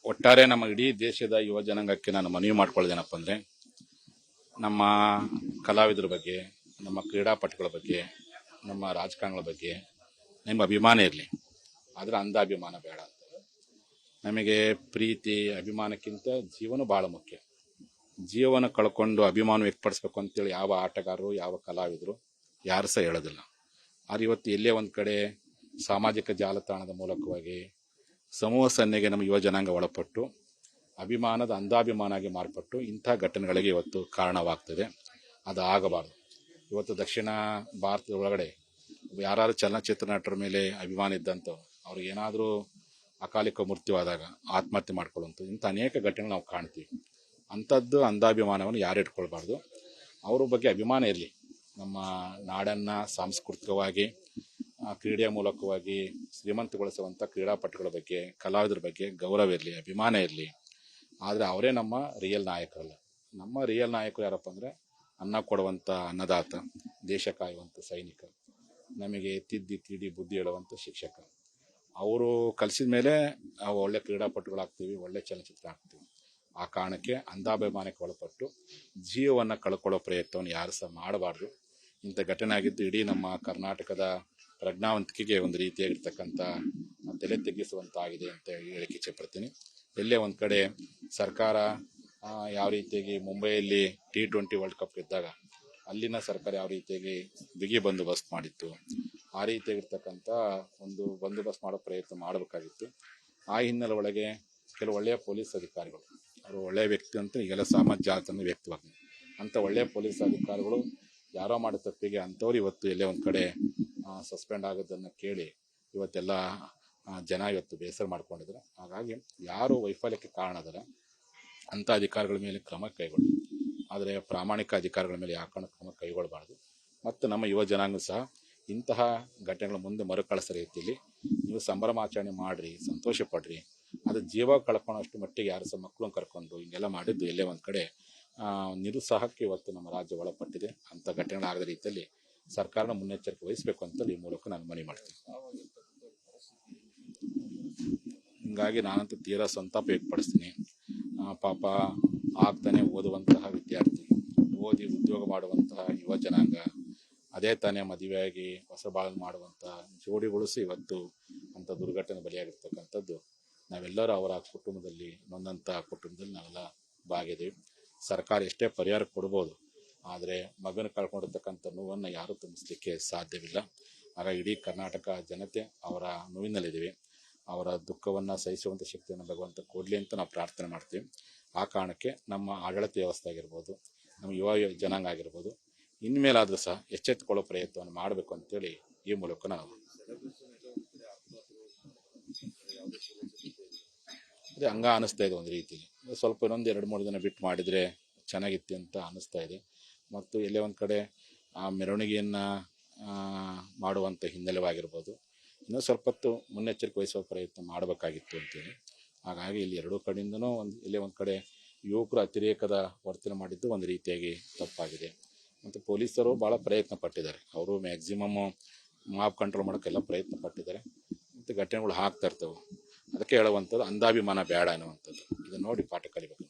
ಒಟ್ಟಾರೆ ನಮ್ಮ ಇಡೀ ದೇಶದ ಯುವ ಜನಾಂಗಕ್ಕೆ ನಾನು ಮನವಿ ಮಾಡ್ಕೊಳ್ಳೋದೇನಪ್ಪ ಅಂದರೆ, ನಮ್ಮ ಕಲಾವಿದರ ಬಗ್ಗೆ, ನಮ್ಮ ಕ್ರೀಡಾಪಟುಗಳ ಬಗ್ಗೆ, ನಮ್ಮ ರಾಜಕಾರಣಿಗಳ ಬಗ್ಗೆ ನಿಮ್ಮ ಅಭಿಮಾನ ಇರಲಿ, ಆದರೆ ಅಂಧಾಭಿಮಾನ ಬೇಡ ಅಂತ. ನಮಗೆ ಪ್ರೀತಿ ಅಭಿಮಾನಕ್ಕಿಂತ ಜೀವನ ಭಾಳ ಮುಖ್ಯ. ಜೀವನ ಕಳ್ಕೊಂಡು ಅಭಿಮಾನ ವ್ಯಕ್ತಪಡಿಸ್ಬೇಕು ಅಂತೇಳಿ ಯಾವ ಆಟಗಾರರು, ಯಾವ ಕಲಾವಿದರು ಯಾರು ಸಹ ಹೇಳೋದಿಲ್ಲ. ಆದರೆ ಇವತ್ತು ಎಲ್ಲೇ ಒಂದು ಕಡೆ ಸಾಮಾಜಿಕ ಜಾಲತಾಣದ ಮೂಲಕವಾಗಿ ಸಮೂಹ ಸನ್ನೆಗೆ ನಮ್ಮ ಯುವ ಜನಾಂಗ ಒಳಪಟ್ಟು ಅಭಿಮಾನದ ಅಂಧಾಭಿಮಾನಾಗಿ ಮಾರ್ಪಟ್ಟು ಇಂಥ ಘಟನೆಗಳಿಗೆ ಇವತ್ತು ಕಾರಣವಾಗ್ತದೆ. ಅದು ಆಗಬಾರ್ದು. ಇವತ್ತು ದಕ್ಷಿಣ ಭಾರತದ ಒಳಗಡೆ ಯಾರು ಚಲನಚಿತ್ರ ನಟರ ಮೇಲೆ ಅಭಿಮಾನ ಇದ್ದಂಥವ್ರು ಅವ್ರಿಗೆ ಏನಾದರೂ ಅಕಾಲಿಕ ಮೃತ್ಯುವಾದಾಗ ಆತ್ಮಹತ್ಯೆ ಮಾಡ್ಕೊಳ್ಳುವಂಥದ್ದು ಇಂಥ ಅನೇಕ ಘಟನೆಗಳು ನಾವು ಕಾಣ್ತೀವಿ. ಅಂಥದ್ದು ಅಂಧಾಭಿಮಾನವನ್ನು ಯಾರು ಇಟ್ಕೊಳ್ಬಾರ್ದು. ಅವ್ರ ಬಗ್ಗೆ ಅಭಿಮಾನ ಇರಲಿ. ನಮ್ಮ ನಾಡನ್ನು ಸಾಂಸ್ಕೃತಿಕವಾಗಿ ಕ್ರೀಡೆಯ ಮೂಲಕವಾಗಿ ಶ್ರೀಮಂತಗೊಳಿಸುವಂಥ ಕ್ರೀಡಾಪಟುಗಳ ಬಗ್ಗೆ, ಕಲಾವಿದರ ಬಗ್ಗೆ ಗೌರವ ಇರಲಿ, ಅಭಿಮಾನ ಇರಲಿ. ಆದರೆ ಅವರೇ ನಮ್ಮ ರಿಯಲ್ ನಾಯಕರಲ್ಲ. ನಮ್ಮ ರಿಯಲ್ ನಾಯಕರು ಯಾರಪ್ಪ ಅಂದರೆ ಅನ್ನ ಕೊಡುವಂಥ ಅನ್ನದಾತ, ದೇಶ ಕಾಯುವಂಥ ಸೈನಿಕ, ನಮಗೆ ತಿದ್ದಿ ತೀಡಿ ಬುದ್ಧಿ ಹೇಳುವಂಥ ಶಿಕ್ಷಕ. ಅವರು ಕಲಿಸಿದ ಮೇಲೆ ನಾವು ಒಳ್ಳೆ ಕ್ರೀಡಾಪಟುಗಳಾಗ್ತೀವಿ, ಒಳ್ಳೆ ಚಲನಚಿತ್ರ ಆಗ್ತೀವಿ. ಆ ಕಾರಣಕ್ಕೆ ಅಂಧಾಭಿಮಾನಕ್ಕೆ ಒಳಪಟ್ಟು ಜೀವವನ್ನು ಕಳ್ಕೊಳ್ಳೋ ಪ್ರಯತ್ನವನ್ನು ಯಾರು ಸಹ ಮಾಡಬಾರ್ದು. ಇಂಥ ಘಟನೆ ಆಗಿದ್ದು ಇಡೀ ನಮ್ಮ ಕರ್ನಾಟಕದ ಪ್ರಜ್ಞಾವಂತಿಕೆಗೆ ಒಂದು ರೀತಿಯಾಗಿರ್ತಕ್ಕಂಥ ತಲೆ ತೆಗ್ಗಿಸುವಂತಾಗಿದೆ ಅಂತ ಹೇಳಿಕೆ ಇಚ್ಛೆಪಡ್ತೀನಿ. ಎಲ್ಲೇ ಒಂದು ಕಡೆ ಸರ್ಕಾರ ಯಾವ ರೀತಿಯಾಗಿ ಮುಂಬೈಯಲ್ಲಿ T20 ವರ್ಲ್ಡ್ ಕಪ್ ಇದ್ದಾಗ ಅಲ್ಲಿನ ಸರ್ಕಾರ ಯಾವ ರೀತಿಯಾಗಿ ಬಿಗಿ ಬಂದೋಬಸ್ತ್ ಮಾಡಿತ್ತು, ಆ ರೀತಿಯಾಗಿರ್ತಕ್ಕಂಥ ಒಂದು ಬಂದೋಬಸ್ತ್ ಮಾಡೋ ಪ್ರಯತ್ನ ಮಾಡಬೇಕಾಗಿತ್ತು. ಆ ಹಿನ್ನೆಲೆ ಒಳಗೆ ಕೆಲವು ಒಳ್ಳೆಯ ಪೊಲೀಸ್ ಅಧಿಕಾರಿಗಳು, ಅವರು ಒಳ್ಳೆಯ ವ್ಯಕ್ತಿ ಅಂತ ಈಗೆಲ್ಲ ಸಾಮಾಜಿಕ ಜಾಲತಾಣ ವ್ಯಕ್ತವಾಗಿದೆ. ಅಂಥ ಒಳ್ಳೆಯ ಪೊಲೀಸ್ ಅಧಿಕಾರಿಗಳು ಯಾರೋ ಮಾಡೋ ತಪ್ಪಿಗೆ ಅಂಥವ್ರು ಇವತ್ತು ಎಲ್ಲೇ ಒಂದು ಕಡೆ ಸಸ್ಪೆಂಡ್ ಆಗೋದನ್ನು ಕೇಳಿ ಇವತ್ತೆಲ್ಲ ಜನ ಇವತ್ತು ಬೇಸರ ಮಾಡ್ಕೊಂಡಿದ್ದಾರೆ. ಹಾಗಾಗಿ ಯಾರು ವೈಫಲ್ಯಕ್ಕೆ ಕಾರಣ ಅದರ ಅಂಥ ಅಧಿಕಾರಿಗಳ ಮೇಲೆ ಕ್ರಮ ಕೈಗೊಳ್ಳಿ, ಆದರೆ ಪ್ರಾಮಾಣಿಕ ಅಧಿಕಾರಿಗಳ ಮೇಲೆ ಯಾಕಂದ್ರೆ ಕ್ರಮ ಕೈಗೊಳ್ಳಬಾರ್ದು. ಮತ್ತು ನಮ್ಮ ಯುವ ಜನಾಂಗ ಸಹ ಇಂತಹ ಘಟನೆಗಳ ಮುಂದೆ ಮರುಕಳಿಸೋ ರೀತಿಯಲ್ಲಿ ನೀವು ಸಂಭ್ರಮಾಚರಣೆ ಮಾಡಿರಿ, ಸಂತೋಷ ಪಡ್ರಿ. ಅದು ಜೀವ ಕಳ್ಕೊಳ್ಳೋಷ್ಟು ಮಟ್ಟಿಗೆ ಯಾರು ಸಹ ಮಕ್ಕಳನ್ನ ಕರ್ಕೊಂಡು ಹಿಂಗೆಲ್ಲ ಮಾಡಿದ್ದು ಎಲ್ಲೇ ಒಂದು ಕಡೆ ನಿರುತ್ಸಾಹಕ್ಕೆ ಇವತ್ತು ನಮ್ಮ ರಾಜ್ಯ ಒಳಪಟ್ಟಿದೆ. ಅಂಥ ಘಟನೆಗಳಾಗದ ರೀತಿಯಲ್ಲಿ ಸರ್ಕಾರನ ಮುನ್ನೆಚ್ಚರಿಕೆ ವಹಿಸಬೇಕು ಅಂತ ಈ ಮೂಲಕ ನಾನು ಮನವಿ ಮಾಡ್ತೀನಿ. ಹಿಂಗಾಗಿ ನಾನಂತೂ ತೀರಾ ಸಂತಾಪ ವ್ಯಕ್ತಪಡಿಸ್ತೀನಿ. ಪಾಪ ಆಗ್ತಾನೆ ಓದುವಂತಹ ವಿದ್ಯಾರ್ಥಿ, ಓದಿ ಉದ್ಯೋಗ ಮಾಡುವಂತಹ ಯುವ ಜನಾಂಗ, ಅದೇ ತಾನೇ ಮದುವೆಯಾಗಿ ಹೊಸ ಬಾಳನ್ನು ಮಾಡುವಂಥ ಜೋಡಿಗಳು ಸಹ ಇವತ್ತು ಅಂಥ ದುರ್ಘಟನೆ ಬಲಿಯಾಗಿರ್ತಕ್ಕಂಥದ್ದು ನಾವೆಲ್ಲರೂ ಅವರ ಕುಟುಂಬದಲ್ಲಿ, ನೊಂದಂಥ ಕುಟುಂಬದಲ್ಲಿ ನಾವೆಲ್ಲ ಭಾಗಿದ್ದೀವಿ. ಸರ್ಕಾರ ಎಷ್ಟೇ ಪರಿಹಾರ ಕೊಡ್ಬೋದು, ಆದರೆ ಮಗನ ಕಳ್ಕೊಂಡಿರ್ತಕ್ಕಂಥ ನೋವನ್ನು ಯಾರೂ ತುಂಬಿಸ್ಲಿಕ್ಕೆ ಸಾಧ್ಯವಿಲ್ಲ. ಹಾಗಾಗಿ ಇಡೀ ಕರ್ನಾಟಕ ಜನತೆ ಅವರ ನೋವಿನಲ್ಲಿದ್ದೀವಿ. ಅವರ ದುಃಖವನ್ನು ಸಹಿಸುವಂಥ ಶಕ್ತಿಯನ್ನು ಭಗವಂತ ಕೊಡಲಿ ಅಂತ ನಾವು ಪ್ರಾರ್ಥನೆ ಮಾಡ್ತೀವಿ. ಆ ಕಾರಣಕ್ಕೆ ನಮ್ಮ ಆಡಳಿತ ವ್ಯವಸ್ಥೆ ಆಗಿರ್ಬೋದು, ನಮ್ಮ ಯುವ ಜನಾಂಗ ಆಗಿರ್ಬೋದು, ಇನ್ಮೇಲಾದರೂ ಸಹ ಎಚ್ಚೆತ್ತುಕೊಳ್ಳೋ ಪ್ರಯತ್ನವನ್ನು ಮಾಡಬೇಕು ಅಂತೇಳಿ ಈ ಮೂಲಕ ನಾವು ಅದೇ ಹಂಗ ಅನಿಸ್ತಾ ಇದೆ. ಒಂದು ರೀತಿಯಲ್ಲಿ ಸ್ವಲ್ಪ ಇನ್ನೊಂದು 2-3 ದಿನ ಬಿಟ್ಟು ಮಾಡಿದರೆ ಚೆನ್ನಾಗಿತ್ತು ಅಂತ ಅನಿಸ್ತಾ ಇದೆ. ಮತ್ತು ಎಲ್ಲೇ ಒಂದು ಕಡೆ ಆ ಮೆರವಣಿಗೆಯನ್ನು ಮಾಡುವಂಥ ಹಿನ್ನೆಲೆವಾಗಿರ್ಬೋದು, ಇನ್ನೂ ಸ್ವಲ್ಪ ಹೊತ್ತು ಮುನ್ನೆಚ್ಚರಿಕೆ ವಹಿಸುವ ಪ್ರಯತ್ನ ಮಾಡಬೇಕಾಗಿತ್ತು ಅಂತೇಳಿ. ಹಾಗಾಗಿ ಇಲ್ಲಿ ಎರಡೂ ಕಡೆಯಿಂದನೂ ಎಲ್ಲೇ ಒಂದು ಕಡೆ ಯುವಕರು ಅತಿರೇಕದ ವರ್ತನೆ ಮಾಡಿದ್ದು ಒಂದು ರೀತಿಯಾಗಿ ತಪ್ಪಾಗಿದೆ. ಮತ್ತು ಪೊಲೀಸರು ಭಾಳ ಪ್ರಯತ್ನ ಪಟ್ಟಿದ್ದಾರೆ. ಅವರು ಮ್ಯಾಕ್ಸಿಮಮ್ ಮಾಬ್ ಕಂಟ್ರೋಲ್ ಮಾಡೋಕ್ಕೆಲ್ಲ ಪ್ರಯತ್ನ ಪಟ್ಟಿದ್ದಾರೆ. ಮತ್ತು ಘಟನೆಗಳು ಆಗ್ತಾ ಇರ್ತವೆ. ಅದಕ್ಕೆ ಹೇಳುವಂಥದ್ದು ಅಂಧಾಭಿಮಾನ ಬೇಡ ಅನ್ನುವಂಥದ್ದು. ಇದನ್ನು ನೋಡಿ ಪಾಠ ಕಲಿಬೇಕು.